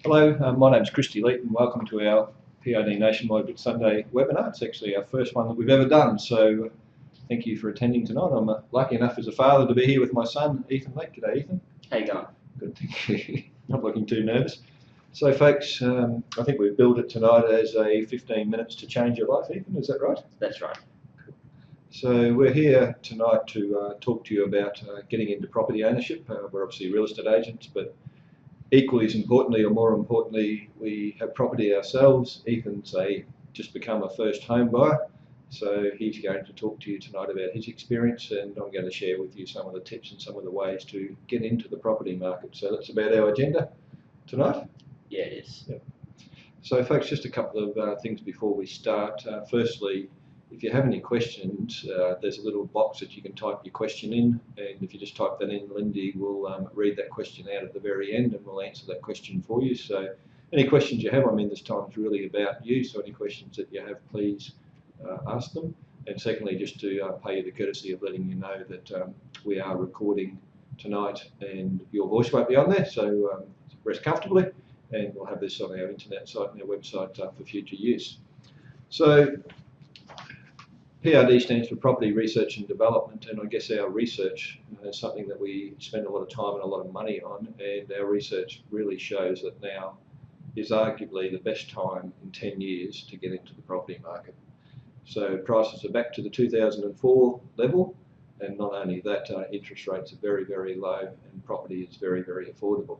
Hello, my name's Christy Leeton. Welcome to our PRD Nationwide Whitsunday webinar. It's actually our first one that we've ever done, so thank you for attending tonight. I'm lucky enough as a father to be here with my son, Ethan Leek. G'day, Ethan. How you going? Good, thank you. Not looking too nervous. So, folks, I think we've billed it tonight as a 15 minutes to change your life, Ethan. Is that right? That's right. So we're here tonight to talk to you about getting into property ownership. We're obviously real estate agents, but equally as importantly, or more importantly, we have property ourselves. Ethan's just become a first home buyer, so he's going to talk to you tonight about his experience, and I'm going to share with you some of the tips and some of the ways to get into the property market. So that's about our agenda tonight. Yeah, it is. Yep. So folks, just a couple of things before we start. Firstly, if you have any questions, there's a little box that you can type your question in, and if you just type that in, Lindy will read that question out at the very end and we'll answer that question for you. So any questions you have, this time is really about you, so any questions that you have, please ask them. And secondly, just to pay you the courtesy of letting you know that we are recording tonight and your voice won't be on there, so rest comfortably, and we'll have this on our internet site and our website for future use. So PRD stands for Property Research and Development, and I guess our research is something that we spend a lot of time and a lot of money on, and our research really shows that now is arguably the best time in 10 years to get into the property market. So prices are back to the 2004 level, and not only that, interest rates are very, very low and property is very, very affordable.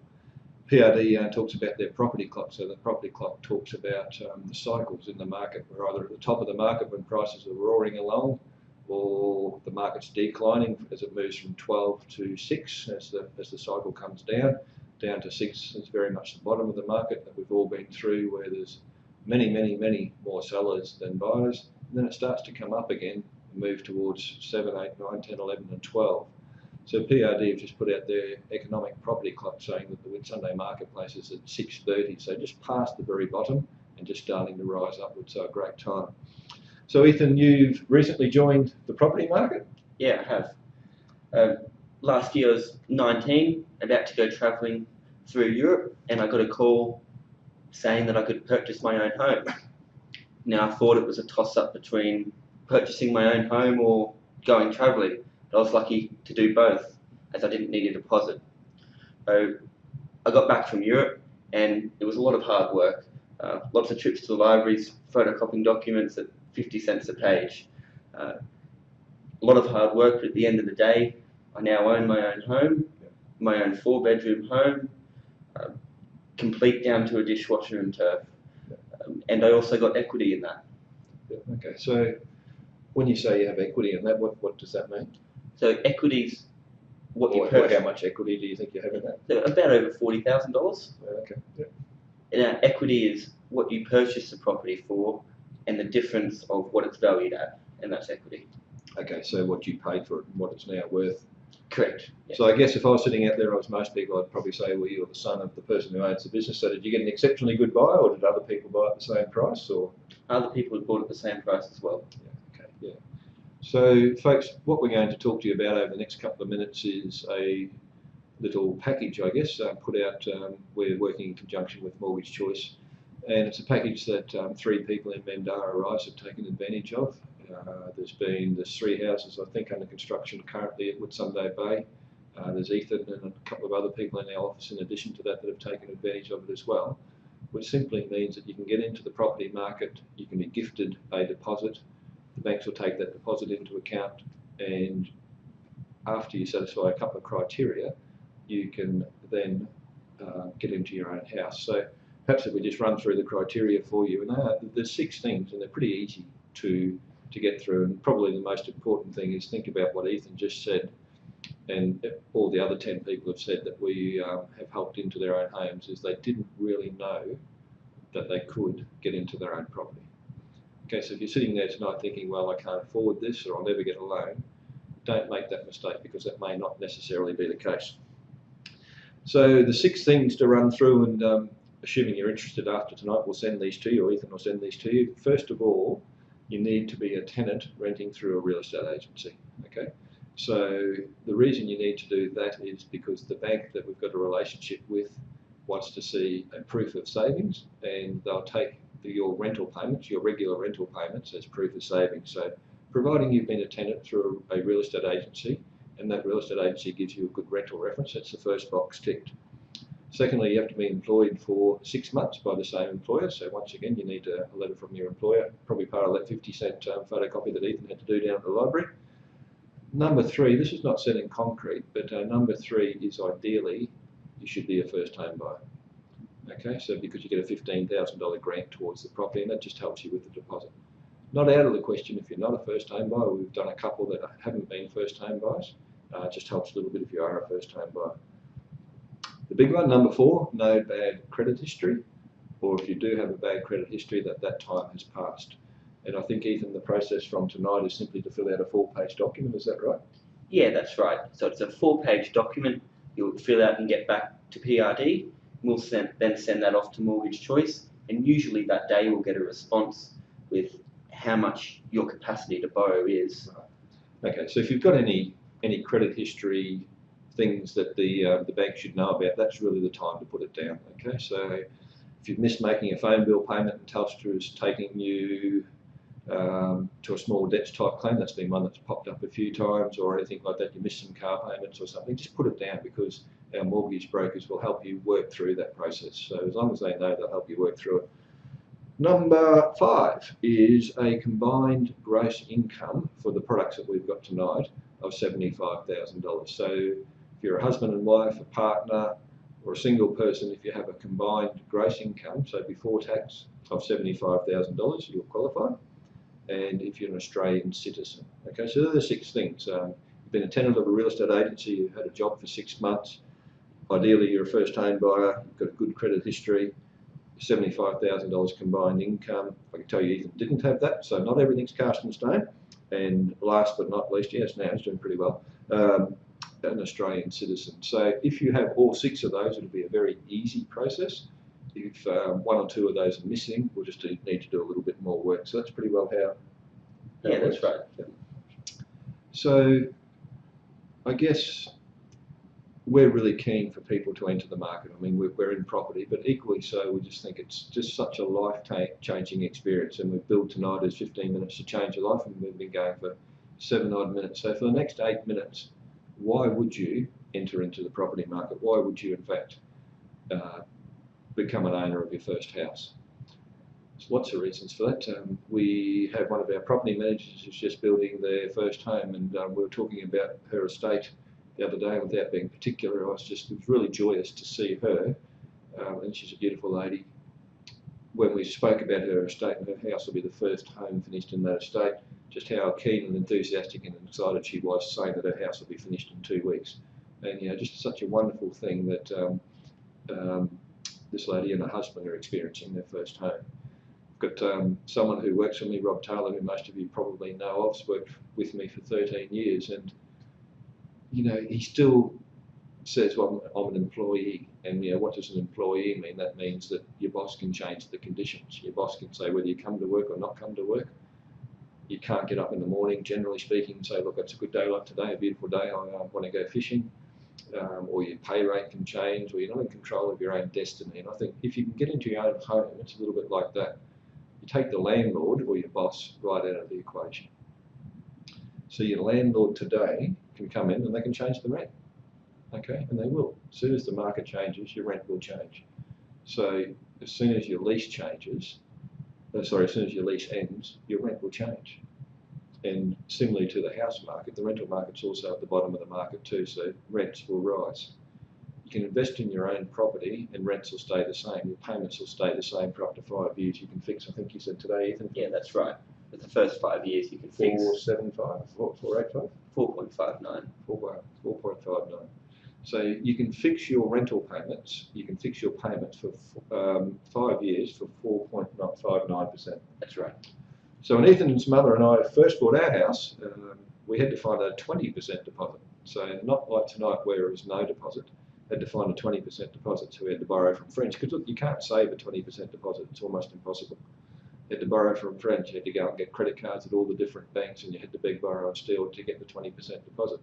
PRD talks about their property clock. So the property clock talks about the cycles in the market. We're either at the top of the market when prices are roaring along, or the market's declining as it moves from 12 to 6 as the cycle comes down to 6 is very much the bottom of the market that we've all been through, where there's many, many, many more sellers than buyers. And then it starts to come up again and move towards 7, 8, 9, 10, 11 and 12. So PRD have just put out their economic property clock saying that the Whitsunday marketplace is at 6:30, so just past the very bottom and just starting to rise upwards, so a great time. So Ethan, you've recently joined the property market? Yeah, I have. Last year I was 19, about to go travelling through Europe, and I got a call saying that I could purchase my own home. Now I thought it was a toss-up between purchasing my own home or going travelling. I was lucky to do both, as I didn't need a deposit. So I got back from Europe, and it was a lot of hard work. Lots of trips to the libraries, photocopying documents at 50 cents a page. A lot of hard work, but at the end of the day, I now own my own home, my own 4-bedroom home, complete down to a dishwasher and turf. And I also got equity in that. Okay, so when you say you have equity in that, what does that mean? So equity's what you purchase. How much equity do you think you have in that? So about over $40,000. Okay. Yeah. And equity is what you purchase the property for, and the difference of what it's valued at, and that's equity. Okay, so what you paid for it and what it's now worth. Correct. Yeah. So I guess if I was sitting out there, as most people, I'd probably say, well, you're the son of the person who owns the business. So did you get an exceptionally good buy, or did other people buy at the same price? Or other people had bought at the same price as well. Yeah. Okay. Yeah. So, folks, what we're going to talk to you about over the next couple of minutes is a little package, I guess, put out. We're working in conjunction with Mortgage Choice, and it's a package that 3 people in Mandara Rise have taken advantage of. There's 3 houses, I think, under construction currently at Whitsunday Bay. There's Ethan and a couple of other people in our office in addition to that have taken advantage of it as well, which simply means that you can get into the property market, you can be gifted a deposit. The banks will take that deposit into account, and after you satisfy a couple of criteria, you can then get into your own house. So perhaps if we just run through the criteria for you, and there's 6 things, and they're pretty easy to get through, and probably the most important thing is think about what Ethan just said, and all the other 10 people have said that we have helped into their own homes, is they didn't really know that they could get into their own property. Okay, so if you're sitting there tonight thinking, well, I can't afford this or I'll never get a loan, don't make that mistake, because that may not necessarily be the case. So the 6 things to run through, and assuming you're interested after tonight, we'll send these to you, or Ethan will send these to you. First of all, you need to be a tenant renting through a real estate agency. Okay, so the reason you need to do that is because the bank that we've got a relationship with wants to see a proof of savings, and they'll take your rental payments, your regular rental payments, as proof of savings. So providing you've been a tenant through a real estate agency and that real estate agency gives you a good rental reference, that's the first box ticked. Secondly, you have to be employed for 6 months by the same employer. So once again, you need a letter from your employer, probably part of that 50-cent photocopy that Ethan had to do down at the library. Number 3, this is not set in concrete, but number 3 is ideally you should be a first home buyer. Okay, so because you get a $15,000 grant towards the property, and that just helps you with the deposit. Not out of the question if you're not a first home buyer. We've done a couple that haven't been first home buyers. It just helps a little bit if you are a first home buyer. The big one, number 4, no bad credit history, or if you do have a bad credit history, that time has passed. And I think, Ethan, the process from tonight is simply to fill out a 4-page document, is that right? Yeah, that's right. So it's a 4-page document you'll fill out and get back to PRD. We'll then send that off to Mortgage Choice, and usually that day we'll get a response with how much your capacity to borrow is. Okay, so if you've got any credit history things that the bank should know about, that's really the time to put it down. Okay, so if you've missed making a phone bill payment and Telstra is taking you to a small debts type claim, that's been one that's popped up a few times, or anything like that, you missed some car payments or something, just put it down, because our mortgage brokers will help you work through that process. So as long as they know, they'll help you work through it. Number 5 is a combined gross income for the products that we've got tonight of $75,000. So if you're a husband and wife, a partner, or a single person, if you have a combined gross income, so before tax, of $75,000, you'll qualify. And if you're an Australian citizen. Okay, so they're the 6 things. You've been a tenant of a real estate agency, you've had a job for 6 months, ideally you're a first home buyer, you've got a good credit history, $75,000 combined income. I can tell you Ethan didn't have that, so not everything's cast in stone. And last but not least, yes, now he's doing pretty well, an Australian citizen. So if you have all 6 of those, it'll be a very easy process. If 1 or 2 of those are missing, we'll just need to do a little bit more work. So that's pretty well how yeah, that's right. Yeah. So I guess we're really keen for people to enter the market. I mean, we're in property, but equally so, we just think it's just such a life-changing experience. And we've billed tonight as 15 minutes to change your life, and we've been going for 7 odd minutes. So for the next 8 minutes, why would you enter into the property market? Why would you, in fact, become an owner of your first house? There's lots of reasons for that. We have one of our property managers who's just building their first home, and we were talking about her estate the other day. Without being particular, it was really joyous to see her, and she's a beautiful lady. When we spoke about her estate, and her house will be the first home finished in that estate, just how keen and enthusiastic and excited she was, saying that her house will be finished in 2 weeks. And just such a wonderful thing that this lady and her husband are experiencing their first home. I've got someone who works for me, Rob Taylor, who most of you probably know of, has worked with me for 13 years, and he still says, well, I'm an employee, and what does an employee mean? That means that your boss can change the conditions. Your boss can say whether you come to work or not come to work. You can't get up in the morning, generally speaking, and say, look, it's a good day like today, a beautiful day, I want to go fishing. Or your pay rate can change, or you're not in control of your own destiny. And I think if you can get into your own home, it's a little bit like that. You take the landlord or your boss right out of the equation. So your landlord today can come in and they can change the rent. Okay, and they will. As soon as the market changes, your rent will change. So as soon as your lease changes, as soon as your lease ends, your rent will change. And similarly to the house market, the rental market's also at the bottom of the market too, so rents will rise. You can invest in your own property and rents will stay the same. Your payments will stay the same for up to 5 years. You can fix, I think you said today, Ethan? Yeah, that's right. For the first 5 years, you can fix 4.75, 4.85? 4.59. 4.59. So you can fix your rental payments, you can fix your payments for 5 years for 4.59%. That's right. So when Ethan's mother and I first bought our house, we had to find a 20% deposit. So not like tonight where it was no deposit, had to find a 20% deposit, so we had to borrow from friends. Because look, you can't save a 20% deposit, it's almost impossible. You had to borrow from friends, you had to go and get credit cards at all the different banks, and you had to beg, borrow and steal to get the 20% deposit.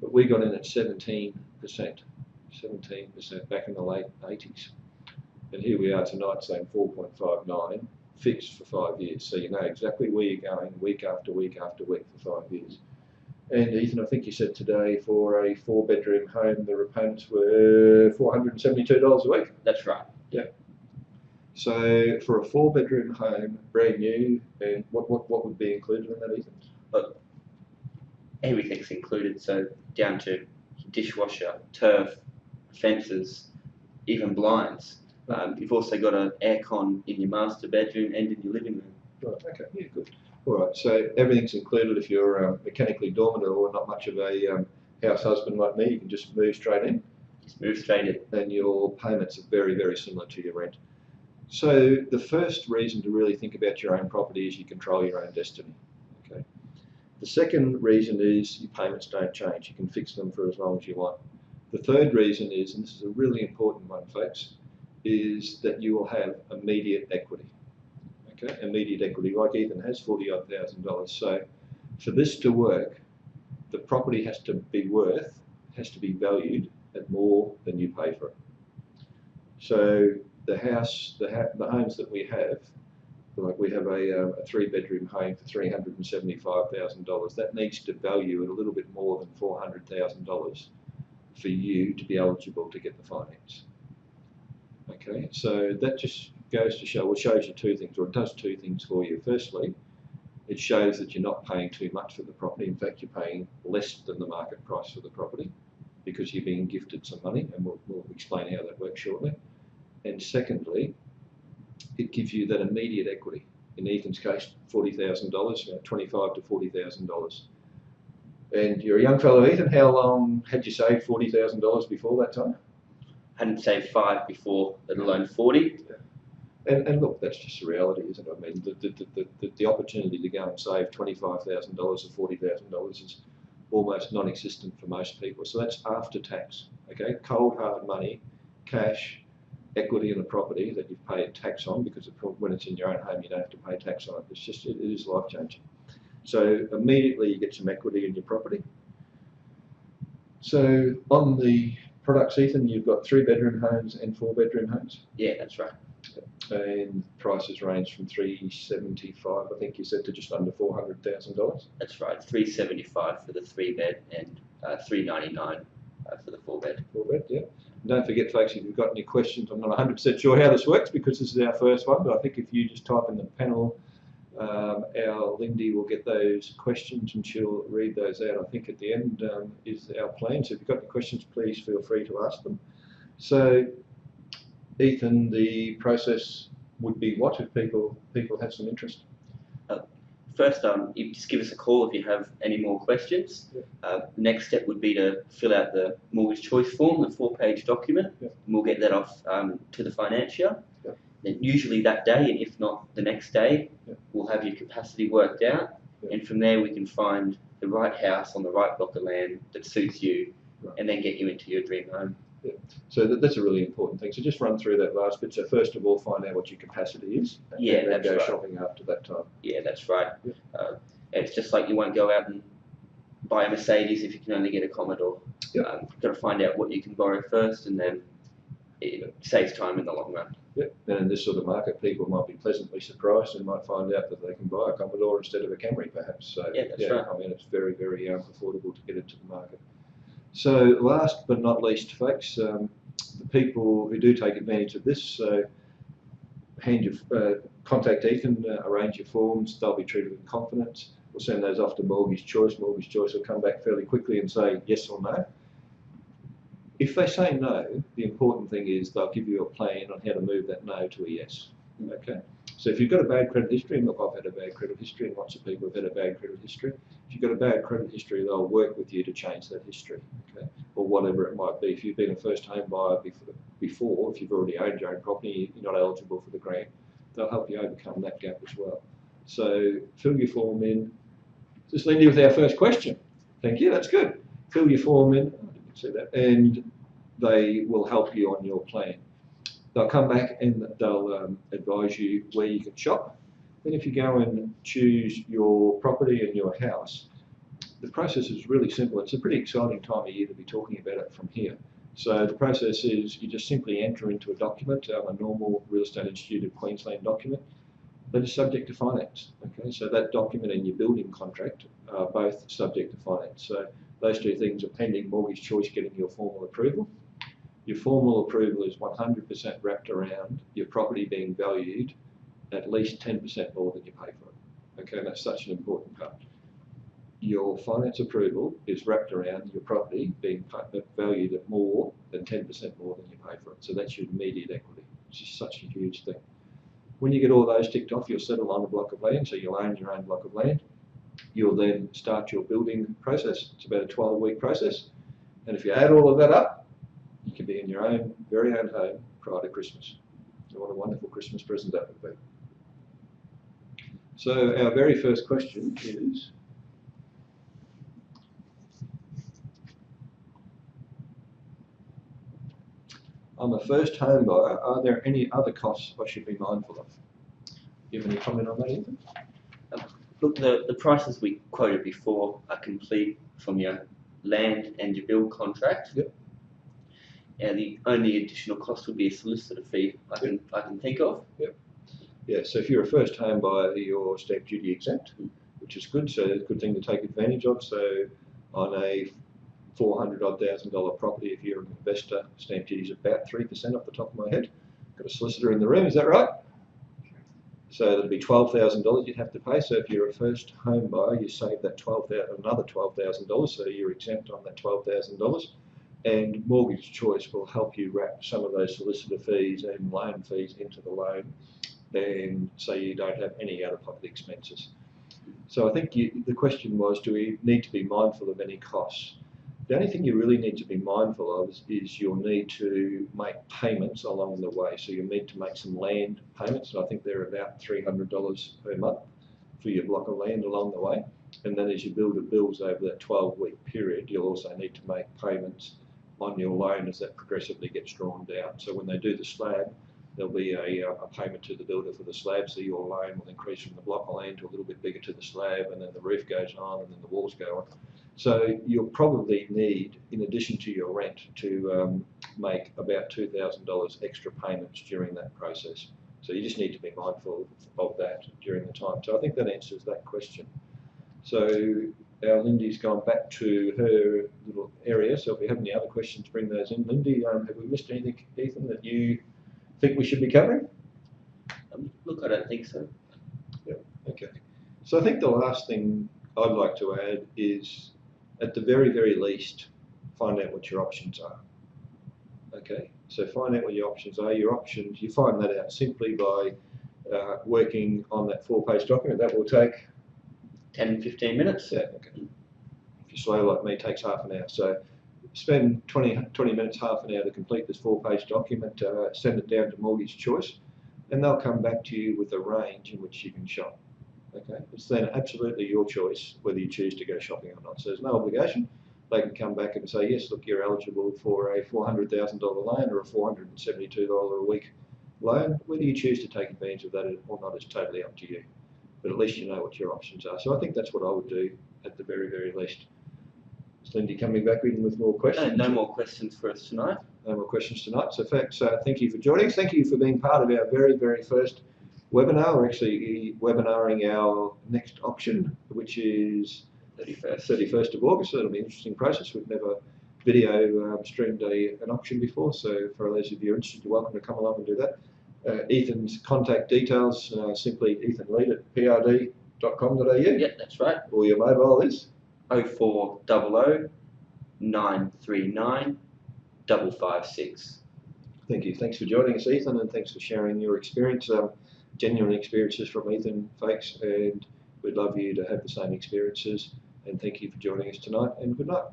But we got in at 17%. 17% back in the late 80s. And here we are tonight saying 4.59 fixed for 5 years. So you know exactly where you're going week after week after week for 5 years. And Ethan, I think you said today for a 4-bedroom home, the repayments were $472 a week. That's right. Yeah. So for a 4-bedroom home, brand new, and what would be included in that, Ethan? But everything's included, so down to dishwasher, turf, fences, even blinds. You've also got an aircon in your master bedroom and in your living room. Right, okay, yeah, good. All right, so everything's included. If you're mechanically dormant or not much of a house husband like me, you can just move straight in. Just move straight in. And your payments are very, very similar to your rent. So the first reason to really think about your own property is you control your own destiny. Okay. The second reason is your payments don't change. You can fix them for as long as you want. The third reason is, and this is a really important one, folks, is that you will have immediate equity. Okay, immediate equity, like Ethan has, $40,000. So for this to work, the property has to be valued at more than you pay for it. So the homes that we have, like we have a 3-bedroom home for $375,000, that needs to value at a little bit more than $400,000 for you to be eligible to get the finance. Okay, so that just goes to show, well, shows you two things, or it does two things for you. Firstly, it shows that you're not paying too much for the property. In fact, you're paying less than the market price for the property because you're being gifted some money, and we'll explain how that works shortly. And secondly, it gives you that immediate equity. In Ethan's case, $40,000, $25,000 to $40,000. And you're a young fellow, Ethan. How long had you saved $40,000 before that time? Hadn't saved 5 before, let alone 40. Yeah. And look, that's just the reality, isn't it? I mean, the opportunity to go and save $25,000 or $40,000 is almost non-existent for most people. So that's after tax. Okay, cold hard money, cash, equity in a property that you've paid tax on, because when it's in your own home, you don't have to pay tax on it. It's just, it is life changing. So immediately you get some equity in your property. So on the products, Ethan, you've got 3-bedroom homes and 4-bedroom homes. Yeah, that's right. And prices range from $375, I think you said, to just under $400,000. That's right. $375 for the 3-bed and $399 for the 4-bed. 4-bed, yeah. And don't forget, folks, if you've got any questions, I'm not 100% sure how this works because this is our first one, but I think if you just type in the panel, our Lindy will get those questions and she'll read those out. I think at the end is our plan. So if you've got any questions, please feel free to ask them. So, Ethan, the process would be what if people have some interest? First, you just give us a call if you have any more questions. Yeah. The next step would be to fill out the mortgage choice form, the 4-page document. Yeah. And we'll get that off to the financier. Yeah. Then usually that day, and if not the next day, yeah, we'll have your capacity worked out. Yeah. And from there we can find the right house on the right block of land that suits you, right, and then get you into your dream home. Yeah. So that's a really important thing. So just run through that last bit. So first of all, find out what your capacity is, and Yeah, then that's go right. shopping after that time. Yeah, that's right. Yeah. It's just like you won't go out and buy a Mercedes if you can only get a Commodore. Yeah. Got to find out what you can borrow first, and then it saves time in the long run. Yeah. And in this sort of market, people might be pleasantly surprised and might find out that they can buy a Commodore instead of a Camry, perhaps. So Yeah, that's right. I mean, it's very, very affordable to get into the market. So last but not least, folks, the people who do take advantage of this, contact Ethan, arrange your forms. They'll be treated with confidence. We'll send those off to Mortgage Choice. Mortgage Choice will come back fairly quickly and say yes or no. If they say no, the important thing is they'll give you a plan on how to move that no to a yes. Okay. So if you've got a bad credit history, and look, I've had a bad credit history, and lots of people have had a bad credit history. If you've got a bad credit history, they'll work with you to change that history, okay, or whatever it might be. If you've been a first home buyer before, if you've already owned your own property, you're not eligible for the grant, they'll help you overcome that gap as well. So fill your form in. Just Lindy with our first question. Thank you, that's good. Fill your form in, I didn't see that, and they will help you on your plan. They'll come back and they'll advise you where you can shop. Then if you go and choose your property and your house, the process is really simple. It's a pretty exciting time of year to be talking about it from here. So the process is you just simply enter into a document, a normal Real Estate Institute of Queensland document, that is subject to finance. Okay, so that document and your building contract are both subject to finance. So those two things are pending Mortgage Choice getting your formal approval. Your formal approval is 100% wrapped around your property being valued at least 10% more than you pay for it. Okay, and that's such an important part. Your finance approval is wrapped around your property being valued at more than 10% more than you pay for it. So that's your immediate equity. It's just such a huge thing. When you get all those ticked off, you'll settle on a block of land, so you'll own your own block of land. You'll then start your building process. It's about a 12-week process. And if you add all of that up, you can be in your own, very own home prior to Christmas. So what a wonderful Christmas present that would be. So our very first question is, I'm a first home buyer. Are there any other costs I should be mindful of? Do you have any comment on that, Ethan? Look, the prices we quoted before are complete from your land and your build contract. Yep. And the only additional cost would be a solicitor fee I can think of. Yep. Yeah, so if you're a first home buyer, you're stamp duty exempt, which is good. So it's a good thing to take advantage of. So on a $400,000 property, if you're an investor, stamp duty is about 3% off the top of my head. Got a solicitor in the room, is that right? So that'd be $12,000 you'd have to pay. So if you're a first home buyer, you save that another $12,000, so you're exempt on that $12,000. And Mortgage Choice will help you wrap some of those solicitor fees and loan fees into the loan, and so you don't have any out-of-pocket expenses. So I think the question was, do we need to be mindful of any costs? The only thing you really need to be mindful of is you'll need to make payments along the way. So you'll need to make some land payments, and I think they're about $300 per month for your block of land along the way. And then as you build the bills over that 12-week period, you'll also need to make payments on your loan as that progressively gets drawn down. So when they do the slab, there'll be a payment to the builder for the slab, so your loan will increase from the block of land to a little bit bigger to the slab, and then the roof goes on, and then the walls go on. So you'll probably need, in addition to your rent, to make about $2,000 extra payments during that process. So you just need to be mindful of that during the time. So I think that answers that question. So our Lindy's gone back to her little area, so if we have any other questions, bring those in. Lindy, have we missed anything, Ethan, that you think we should be covering? Look, I don't think so. Yeah, okay. So I think the last thing I'd like to add is, at the very, very least, find out what your options are. Okay, so find out what your options are. Your options, you find that out simply by working on that 4-page document. That will take 10-15 minutes. Yeah, okay. If you're slow like me, it takes half an hour. So spend 20 minutes, half an hour to complete this 4-page document, send it down to Mortgage Choice, and they'll come back to you with a range in which you can shop. Okay, it's then absolutely your choice whether you choose to go shopping or not. So there's no obligation. They can come back and say, yes, look, you're eligible for a $400,000 loan or a $472 a week loan. Whether you choose to take advantage of that or not is totally up to you. But at least you know what your options are. So I think that's what I would do at the very, very least. Is Lindy coming back in with more questions? No more questions for us tonight. No more questions tonight. So thank you for joining us. Thank you for being part of our very, very first webinar. We're actually webinaring our next option, which is 31st of August. So it'll be an interesting process. We've never video streamed an auction before, so for those of you interested, you're welcome to come along and do that. Ethan's contact details, simply ethanreed@prd.com.au. Yeah, that's right. Or your mobile is 0400 939 556. Thank you. Thanks for joining us, Ethan, and thanks for sharing your experience. Genuine experiences from Ethan, folks, and we'd love you to have the same experiences. And thank you for joining us tonight, and good night.